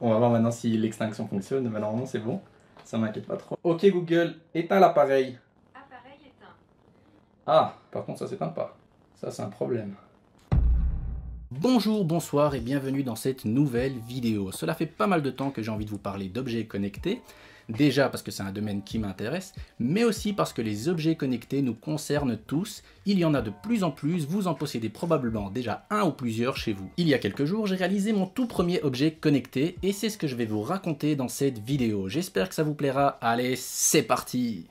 On va voir maintenant si l'extinction fonctionne, mais normalement c'est bon. Ça m'inquiète pas trop. Ok Google, éteins l'appareil. Appareil éteint. Ah, par contre ça s'éteint pas. Ça c'est un problème. Bonjour, bonsoir et bienvenue dans cette nouvelle vidéo. Cela fait pas mal de temps que j'ai envie de vous parler d'objets connectés. Déjà parce que c'est un domaine qui m'intéresse, mais aussi parce que les objets connectés nous concernent tous. Il y en a de plus en plus, vous en possédez probablement déjà un ou plusieurs chez vous. Il y a quelques jours, j'ai réalisé mon tout premier objet connecté et c'est ce que je vais vous raconter dans cette vidéo. J'espère que ça vous plaira. Allez, c'est parti!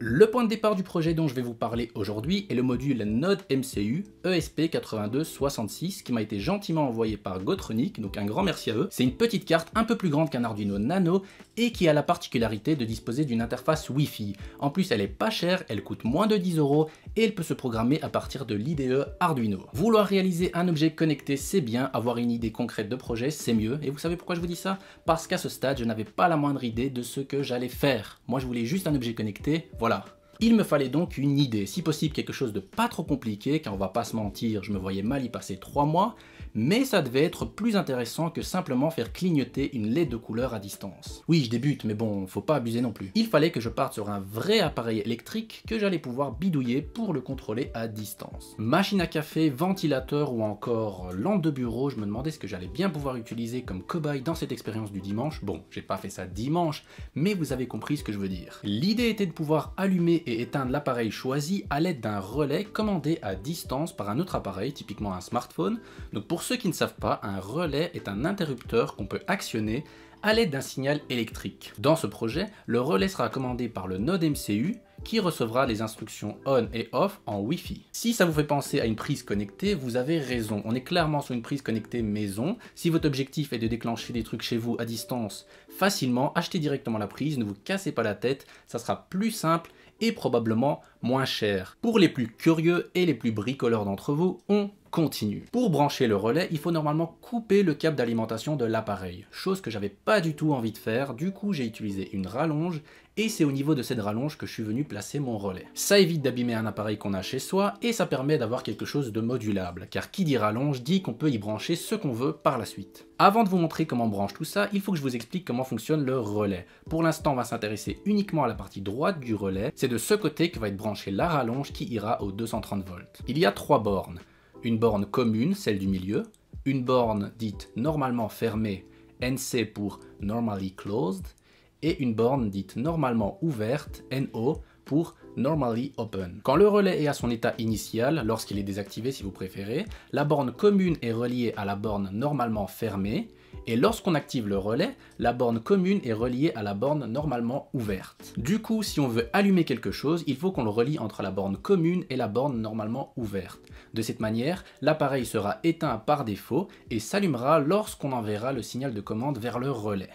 Le point de départ du projet dont je vais vous parler aujourd'hui est le module Node MCU ESP8266 qui m'a été gentiment envoyé par Gotronic, donc un grand merci à eux. C'est une petite carte un peu plus grande qu'un Arduino Nano et qui a la particularité de disposer d'une interface Wi-Fi. En plus, elle est pas chère, elle coûte moins de 10 € et elle peut se programmer à partir de l'IDE Arduino. Vouloir réaliser un objet connecté, c'est bien, avoir une idée concrète de projet, c'est mieux. Et vous savez pourquoi je vous dis ça? Parce qu'à ce stade, je n'avais pas la moindre idée de ce que j'allais faire. Moi, je voulais juste un objet connecté, voilà. Il me fallait donc une idée, si possible quelque chose de pas trop compliqué, car on va pas se mentir, je me voyais mal y passer 3 mois, mais ça devait être plus intéressant que simplement faire clignoter une LED de couleur à distance. Oui, je débute, mais bon, faut pas abuser non plus. Il fallait que je parte sur un vrai appareil électrique que j'allais pouvoir bidouiller pour le contrôler à distance. Machine à café, ventilateur ou encore lampe de bureau, je me demandais ce que j'allais bien pouvoir utiliser comme cobaye dans cette expérience du dimanche. Bon, j'ai pas fait ça dimanche, mais vous avez compris ce que je veux dire. L'idée était de pouvoir allumer et éteindre l'appareil choisi à l'aide d'un relais commandé à distance par un autre appareil, typiquement un smartphone. Donc pour ceux qui ne savent pas, un relais est un interrupteur qu'on peut actionner à l'aide d'un signal électrique. Dans ce projet, le relais sera commandé par le Node MCU qui recevra les instructions on et off en Wi-Fi. Si ça vous fait penser à une prise connectée, vous avez raison. On est clairement sur une prise connectée maison. Si votre objectif est de déclencher des trucs chez vous à distance facilement, achetez directement la prise, ne vous cassez pas la tête, ça sera plus simple et probablement moins cher. Pour les plus curieux et les plus bricoleurs d'entre vous, on continue. Pour brancher le relais, il faut normalement couper le câble d'alimentation de l'appareil, chose que j'avais pas du tout envie de faire, du coup j'ai utilisé une rallonge et c'est au niveau de cette rallonge que je suis venu placer mon relais. Ça évite d'abîmer un appareil qu'on a chez soi et ça permet d'avoir quelque chose de modulable, car qui dit rallonge dit qu'on peut y brancher ce qu'on veut par la suite. Avant de vous montrer comment on branche tout ça, il faut que je vous explique comment fonctionne le relais. Pour l'instant, on va s'intéresser uniquement à la partie droite du relais. C'est de ce côté que va être branchée la rallonge qui ira aux 230 volts. Il y a 3 bornes. Une borne commune, celle du milieu, une borne dite normalement fermée, NC pour Normally Closed, et une borne dite normalement ouverte, NO, pour Normally Open. Quand le relais est à son état initial, lorsqu'il est désactivé si vous préférez, la borne commune est reliée à la borne normalement fermée, et lorsqu'on active le relais, la borne commune est reliée à la borne normalement ouverte. Du coup, si on veut allumer quelque chose, il faut qu'on le relie entre la borne commune et la borne normalement ouverte. De cette manière, l'appareil sera éteint par défaut et s'allumera lorsqu'on enverra le signal de commande vers le relais.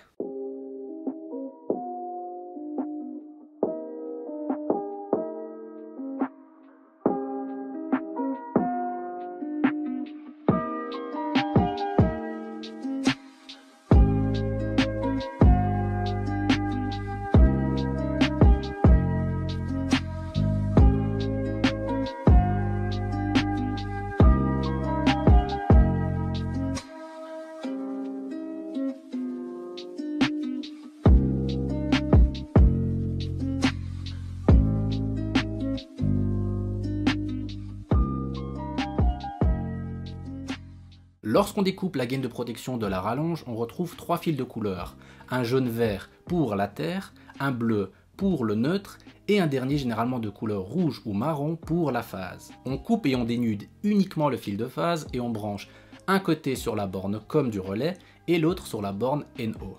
Lorsqu'on découpe la gaine de protection de la rallonge, on retrouve 3 fils de couleur. Un jaune-vert pour la terre, un bleu pour le neutre et un dernier généralement de couleur rouge ou marron pour la phase. On coupe et on dénude uniquement le fil de phase et on branche un côté sur la borne comme du relais et l'autre sur la borne NO.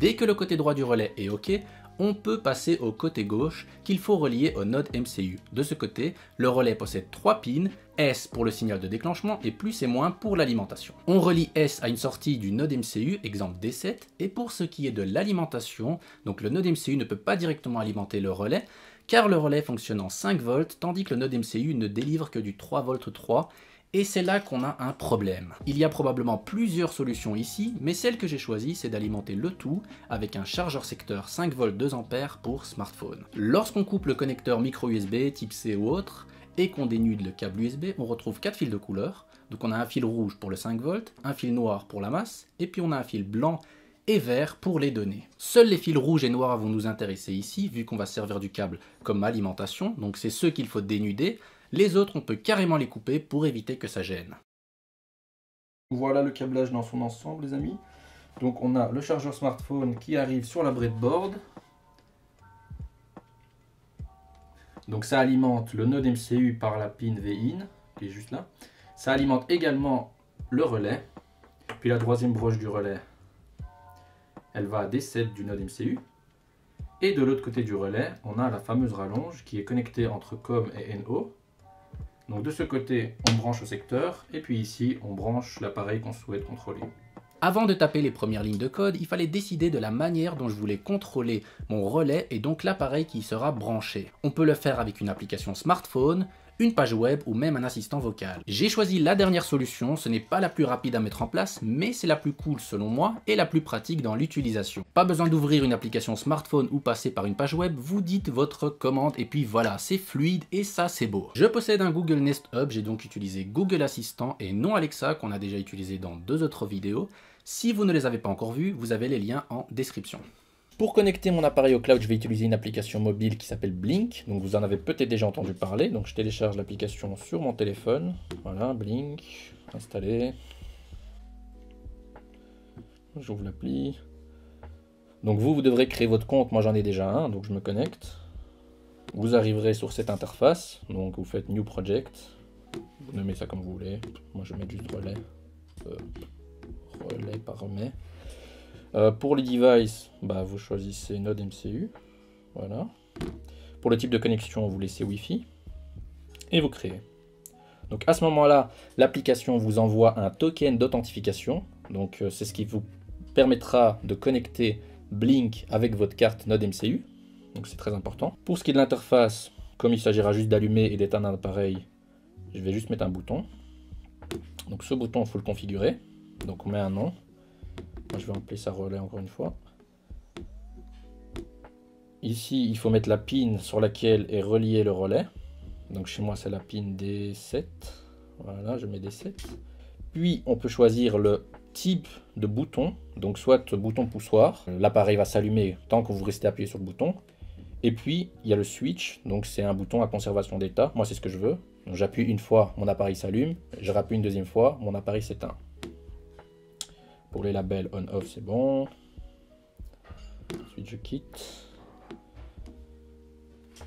Dès que le côté droit du relais est OK, on peut passer au côté gauche qu'il faut relier au node MCU. De ce côté, le relais possède 3 pins, S pour le signal de déclenchement et plus et moins pour l'alimentation. On relie S à une sortie du node MCU, exemple D7, et pour ce qui est de l'alimentation, donc le node MCU ne peut pas directement alimenter le relais, car le relais fonctionne en 5 volts, tandis que le node MCU ne délivre que du 3 volts 3, et c'est là qu'on a un problème. Il y a probablement plusieurs solutions ici, mais celle que j'ai choisie, c'est d'alimenter le tout avec un chargeur secteur 5V 2A pour smartphone. Lorsqu'on coupe le connecteur micro USB, type C ou autre, et qu'on dénude le câble USB, on retrouve 4 fils de couleur. Donc on a un fil rouge pour le 5V, un fil noir pour la masse, et puis on a un fil blanc et vert pour les données. Seuls les fils rouges et noirs vont nous intéresser ici, vu qu'on va servir du câble comme alimentation, donc c'est ceux qu'il faut dénuder. Les autres, on peut carrément les couper pour éviter que ça gêne. Voilà le câblage dans son ensemble, les amis. Donc on a le chargeur smartphone qui arrive sur la breadboard. Donc ça alimente le node MCU par la pin V-in, qui est juste là. Ça alimente également le relais. Puis la troisième broche du relais, elle va à D7 du node MCU. Et de l'autre côté du relais, on a la fameuse rallonge qui est connectée entre COM et NO. Donc de ce côté, on branche au secteur, et puis ici, on branche l'appareil qu'on souhaite contrôler. Avant de taper les premières lignes de code, il fallait décider de la manière dont je voulais contrôler mon relais et donc l'appareil qui y sera branché. On peut le faire avec une application smartphone, une page web ou même un assistant vocal. J'ai choisi la dernière solution, ce n'est pas la plus rapide à mettre en place, mais c'est la plus cool selon moi et la plus pratique dans l'utilisation. Pas besoin d'ouvrir une application smartphone ou passer par une page web, vous dites votre commande et puis voilà, c'est fluide et ça c'est beau. Je possède un Google Nest Hub, j'ai donc utilisé Google Assistant et non Alexa qu'on a déjà utilisé dans 2 autres vidéos. Si vous ne les avez pas encore vus, vous avez les liens en description. Pour connecter mon appareil au cloud, je vais utiliser une application mobile qui s'appelle Blink. Donc vous en avez peut-être déjà entendu parler. Donc je télécharge l'application sur mon téléphone. Voilà, Blink, installé. J'ouvre l'appli. Donc vous devrez créer votre compte. Moi j'en ai déjà un, donc je me connecte. Vous arriverez sur cette interface. Donc vous faites New Project. Vous nommez ça comme vous voulez. Moi je mets juste relais. Relais par remet. Pour les devices, vous choisissez node MCU. Voilà. Pour le type de connexion, vous laissez Wi-Fi. Et vous créez. Donc à ce moment-là, l'application vous envoie un token d'authentification. Donc c'est ce qui vous permettra de connecter Blink avec votre carte node MCU. Donc c'est très important. Pour ce qui est de l'interface, comme il s'agira juste d'allumer et d'éteindre un appareil, je vais juste mettre un bouton. Donc ce bouton, il faut le configurer. Donc on met un nom. Moi, je vais appeler ça relais encore une fois. Ici, il faut mettre la pin sur laquelle est relié le relais. Donc chez moi, c'est la pin D7. Voilà, je mets D7. Puis, on peut choisir le type de bouton. Donc soit bouton poussoir. L'appareil va s'allumer tant que vous restez appuyé sur le bouton. Et puis, il y a le switch. Donc c'est un bouton à conservation d'état. Moi, c'est ce que je veux. Donc j'appuie une fois, mon appareil s'allume. Je rappuie une deuxième fois, mon appareil s'éteint. Pour les labels on-off, c'est bon. Ensuite, je quitte.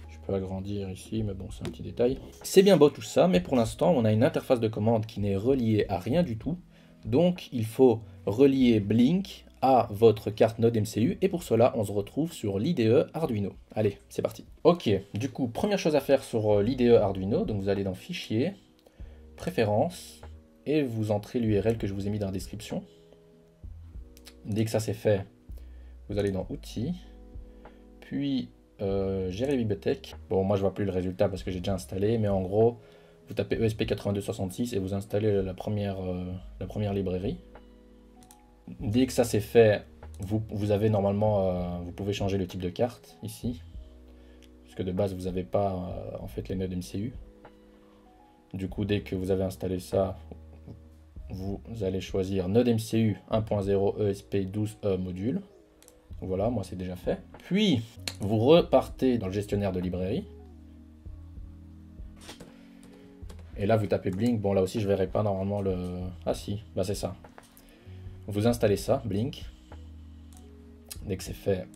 Je peux agrandir ici, mais bon, c'est un petit détail. C'est bien beau tout ça, mais pour l'instant, on a une interface de commande qui n'est reliée à rien du tout. Donc, il faut relier Blink à votre carte node MCU. Et pour cela, on se retrouve sur l'IDE Arduino. Allez, c'est parti. Ok, du coup, première chose à faire sur l'IDE Arduino. Donc, vous allez dans Fichier, Préférences, et vous entrez l'URL que je vous ai mis dans la description. Dès que ça c'est fait, vous allez dans Outils, puis Gérer bibliothèque. Bon, moi je vois plus le résultat parce que j'ai déjà installé, mais en gros, vous tapez ESP8266 et vous installez la première librairie. Dès que ça c'est fait, vous avez normalement, vous pouvez changer le type de carte ici, parce que de base vous n'avez pas en fait les nodes MCU. Du coup, dès que vous avez installé ça, vous allez choisir Node MCU 1.0 ESP12E module. Voilà, moi c'est déjà fait. Puis, vous repartez dans le gestionnaire de librairie. Et là, vous tapez Blink. Bon, là aussi, je ne verrai pas normalement le... Ah si, c'est ça. Vous installez ça, Blink. Dès que c'est fait,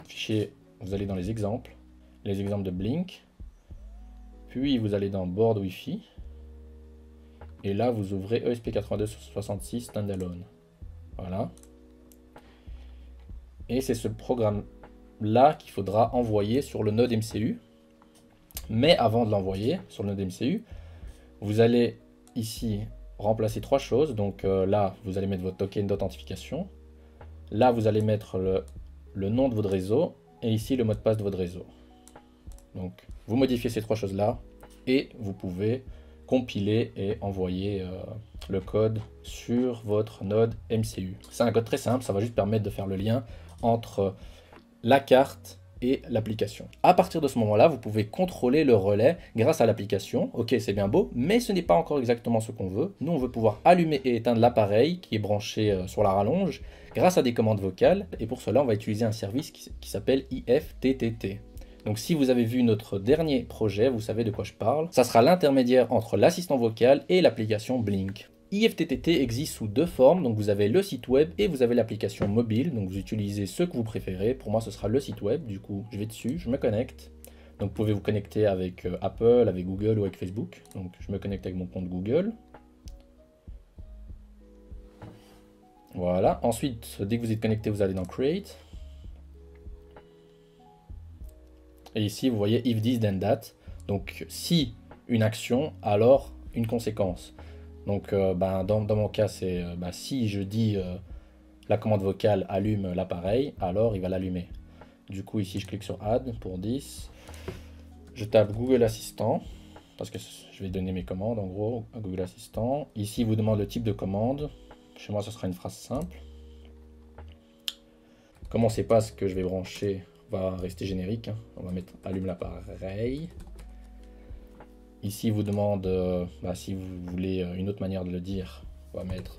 fichier, vous allez dans les exemples de Blink. Puis, vous allez dans Board Wi-Fi. Et là, vous ouvrez ESP8266 Standalone. Voilà. Et c'est ce programme-là qu'il faudra envoyer sur le node MCU. Mais avant de l'envoyer sur le node MCU, vous allez ici remplacer trois choses. Donc là, vous allez mettre votre token d'authentification. Là, vous allez mettre le nom de votre réseau. Et ici, le mot de passe de votre réseau. Donc, vous modifiez ces trois choses-là. Et vous pouvez compiler et envoyer le code sur votre node MCU. C'est un code très simple. Ça va juste permettre de faire le lien entre la carte et l'application. À partir de ce moment-là, vous pouvez contrôler le relais grâce à l'application. Ok, c'est bien beau, mais ce n'est pas encore exactement ce qu'on veut. Nous, on veut pouvoir allumer et éteindre l'appareil qui est branché sur la rallonge grâce à des commandes vocales. Et pour cela, on va utiliser un service qui s'appelle IFTTT. Donc si vous avez vu notre dernier projet, vous savez de quoi je parle. Ça sera l'intermédiaire entre l'assistant vocal et l'application Blink. IFTTT existe sous deux formes, donc vous avez le site web et vous avez l'application mobile, donc vous utilisez ce que vous préférez. Pour moi ce sera le site web, du coup je vais dessus, je me connecte. Donc vous pouvez vous connecter avec Apple, avec Google ou avec Facebook. Donc je me connecte avec mon compte Google. Voilà, ensuite dès que vous êtes connecté, vous allez dans Create. Et ici vous voyez if this then that, donc si une action, alors une conséquence. Donc dans mon cas, c'est si je dis la commande vocale allume l'appareil, alors il va l'allumer. Du coup, ici, je clique sur Add pour 10. Je tape Google Assistant, parce que je vais donner mes commandes en gros à Google Assistant. Ici, il vous demande le type de commande. Chez moi, ce sera une phrase simple. Comme on ne sait pas ce que je vais brancher, on va rester générique. Hein. On va mettre allume l'appareil. Ici, il vous demande si vous voulez une autre manière de le dire. On va mettre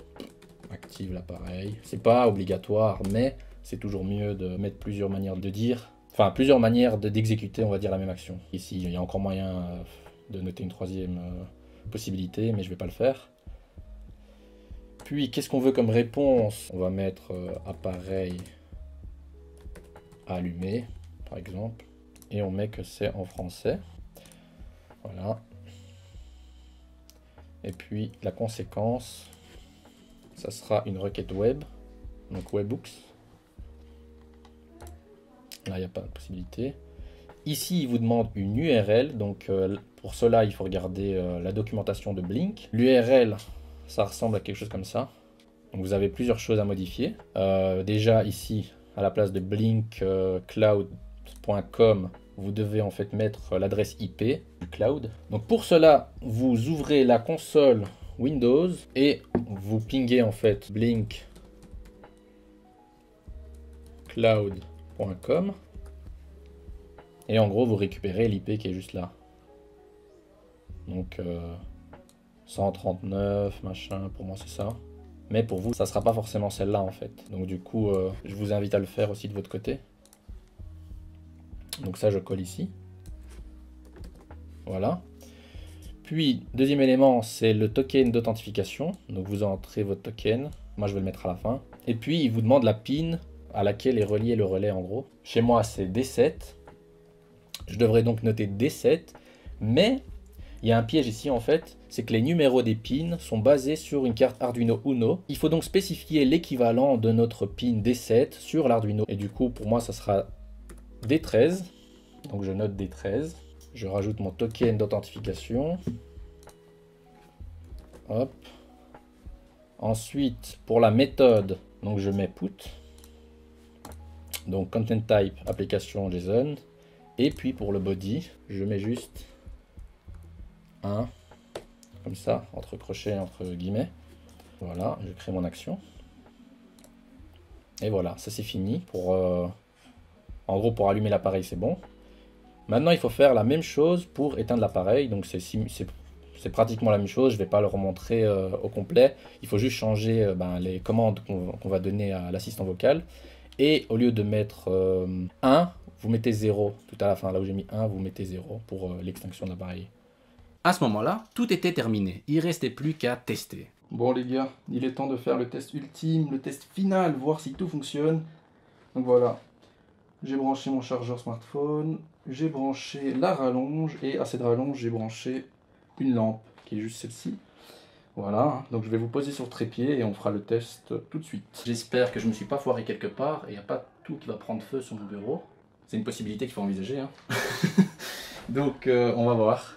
active l'appareil. C'est pas obligatoire, mais c'est toujours mieux de mettre plusieurs manières de dire. Enfin, plusieurs manières d'exécuter, on va dire, la même action. Ici, il y a encore moyen de noter une troisième possibilité, mais je vais pas le faire. Puis, qu'est-ce qu'on veut comme réponse? On va mettre appareil allumé, par exemple. Et on met que c'est en français. Voilà. Et puis la conséquence, ça sera une requête web, donc webhooks. Là, il n'y a pas de possibilité. Ici, il vous demande une URL, donc pour cela, il faut regarder la documentation de Blink. L'URL, ça ressemble à quelque chose comme ça. Donc vous avez plusieurs choses à modifier. Déjà ici, à la place de blinkcloud.com, vous devez en fait mettre l'adresse IP du cloud. Donc pour cela, vous ouvrez la console Windows et vous pingez en fait blinkcloud.com et en gros vous récupérez l'IP qui est juste là. Donc 139 machin, pour moi c'est ça. Mais pour vous, ça sera pas forcément celle-là en fait. Donc du coup, je vous invite à le faire aussi de votre côté. Donc ça, je colle ici. Voilà. Puis, deuxième élément, c'est le token d'authentification. Donc vous entrez votre token. Moi, je vais le mettre à la fin. Et puis, il vous demande la PIN à laquelle est relié le relais en gros. Chez moi, c'est D7. Je devrais donc noter D7. Mais, il y a un piège ici en fait. C'est que les numéros des pins sont basés sur une carte Arduino Uno. Il faut donc spécifier l'équivalent de notre pin D7 sur l'Arduino. Et du coup, pour moi, ça sera D13, donc je note D13, je rajoute mon token d'authentification, hop, ensuite pour la méthode, donc je mets put, donc content type application JSON, et puis pour le body, je mets juste un, comme ça, entre crochets, entre guillemets, voilà, je crée mon action, et voilà, ça c'est fini pour... En gros, pour allumer l'appareil, c'est bon. Maintenant, il faut faire la même chose pour éteindre l'appareil. Donc, c'est pratiquement la même chose. Je ne vais pas le remontrer au complet. Il faut juste changer les commandes qu'on va donner à l'assistant vocal. Et au lieu de mettre 1, vous mettez 0 tout à la fin. Là où j'ai mis 1, vous mettez 0 pour l'extinction de l'appareil. À ce moment-là, tout était terminé. Il ne restait plus qu'à tester. Bon les gars, il est temps de faire le test ultime, le test final, voir si tout fonctionne. Donc voilà. J'ai branché mon chargeur smartphone, j'ai branché la rallonge et à cette rallonge j'ai branché une lampe qui est juste celle-ci. Voilà, donc je vais vous poser sur trépied et on fera le test tout de suite. J'espère que je ne me suis pas foiré quelque part et il n'y a pas tout qui va prendre feu sur mon bureau. C'est une possibilité qu'il faut envisager. Hein. Donc on va voir.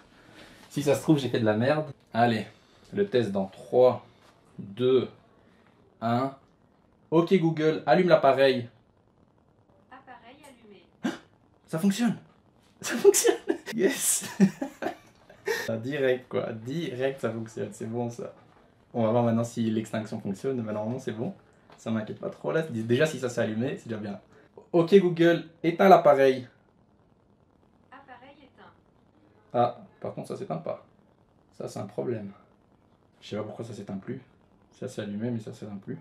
Si ça se trouve, j'ai fait de la merde. Allez, le test dans 3, 2, 1. Ok Google, allume l'appareil. Appareil allumé. Ça fonctionne. Ça fonctionne. Yes. Direct quoi, direct ça fonctionne, c'est bon ça. On va voir maintenant si l'extinction fonctionne, mais normalement c'est bon. Ça m'inquiète pas trop là, déjà si ça s'est allumé, c'est déjà bien. Ok Google, éteins l'appareil. Appareil éteint. Ah, par contre ça s'éteint pas. Ça c'est un problème. Je sais pas pourquoi ça s'éteint plus. Ça s'est allumé mais ça s'éteint plus.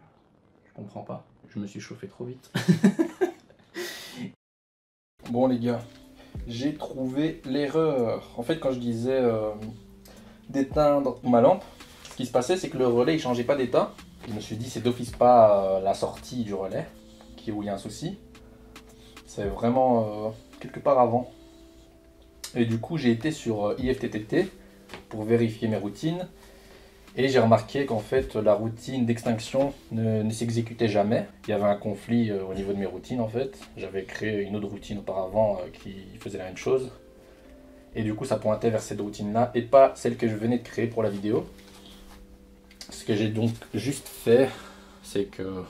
Je comprends pas. Je me suis chauffé trop vite. Bon les gars, j'ai trouvé l'erreur. En fait quand je disais d'éteindre ma lampe, ce qui se passait c'est que le relais il changeait pas d'état. Je me suis dit c'est d'office pas la sortie du relais où il y a un souci. C'est vraiment quelque part avant. Et du coup j'ai été sur IFTTT pour vérifier mes routines. Et j'ai remarqué qu'en fait la routine d'extinction ne s'exécutait jamais. Il y avait un conflit au niveau de mes routines en fait. J'avais créé une autre routine auparavant qui faisait la même chose. Et du coup ça pointait vers cette routine là et pas celle que je venais de créer pour la vidéo. Ce que j'ai donc juste fait, c'est que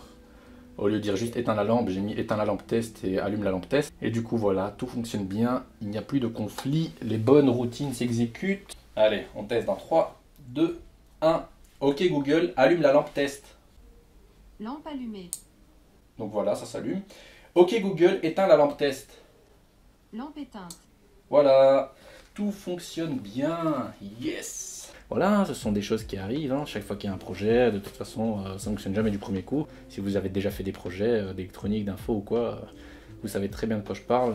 au lieu de dire juste éteins la lampe, j'ai mis éteins la lampe test et allume la lampe test. Et du coup voilà, tout fonctionne bien, il n'y a plus de conflit, les bonnes routines s'exécutent. Allez, on teste dans 3, 2, 1. Ok Google, allume la lampe test. Lampe allumée. Donc voilà, ça s'allume. Ok Google, éteins la lampe test. Lampe éteinte. Voilà, tout fonctionne bien. Yes. Voilà, ce sont des choses qui arrivent. Hein. Chaque fois qu'il y a un projet, de toute façon, ça ne fonctionne jamais du premier coup. Si vous avez déjà fait des projets d'électronique, d'info ou quoi, vous savez très bien de quoi je parle.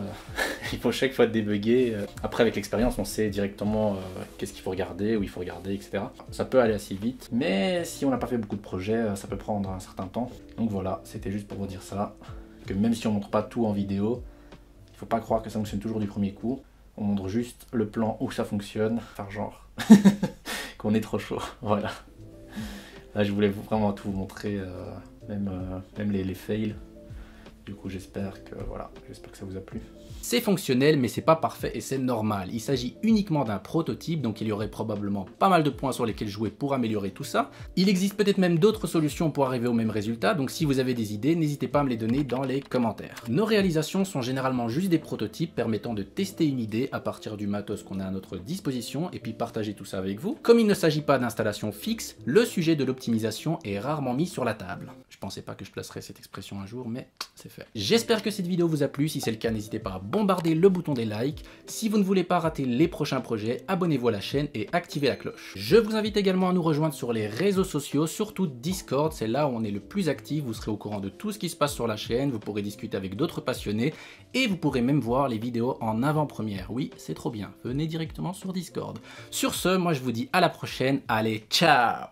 Il faut chaque fois débugger. Après, avec l'expérience, on sait directement qu'est-ce qu'il faut regarder, où il faut regarder, etc. Ça peut aller assez vite, mais si on n'a pas fait beaucoup de projets, ça peut prendre un certain temps. Donc voilà, c'était juste pour vous dire ça. Que même si on ne montre pas tout en vidéo, il ne faut pas croire que ça fonctionne toujours du premier coup. On montre juste le plan où ça fonctionne, par genre qu'on est trop chaud. Voilà. Là, je voulais vraiment tout vous montrer, même les fails. Du coup, j'espère que ça vous a plu. C'est fonctionnel, mais c'est pas parfait et c'est normal. Il s'agit uniquement d'un prototype, donc il y aurait probablement pas mal de points sur lesquels jouer pour améliorer tout ça. Il existe peut-être même d'autres solutions pour arriver au même résultat, donc si vous avez des idées, n'hésitez pas à me les donner dans les commentaires. Nos réalisations sont généralement juste des prototypes permettant de tester une idée à partir du matos qu'on a à notre disposition et puis partager tout ça avec vous. Comme il ne s'agit pas d'installation fixe, le sujet de l'optimisation est rarement mis sur la table. Je pensais pas que je placerais cette expression un jour, mais c'est fait. J'espère que cette vidéo vous a plu. Si c'est le cas, n'hésitez pas à bombarder le bouton des likes. Si vous ne voulez pas rater les prochains projets, abonnez-vous à la chaîne et activez la cloche. Je vous invite également à nous rejoindre sur les réseaux sociaux, surtout Discord, c'est là où on est le plus actif. Vous serez au courant de tout ce qui se passe sur la chaîne, vous pourrez discuter avec d'autres passionnés et vous pourrez même voir les vidéos en avant-première. Oui, c'est trop bien, venez directement sur Discord. Sur ce, moi je vous dis à la prochaine, allez, ciao!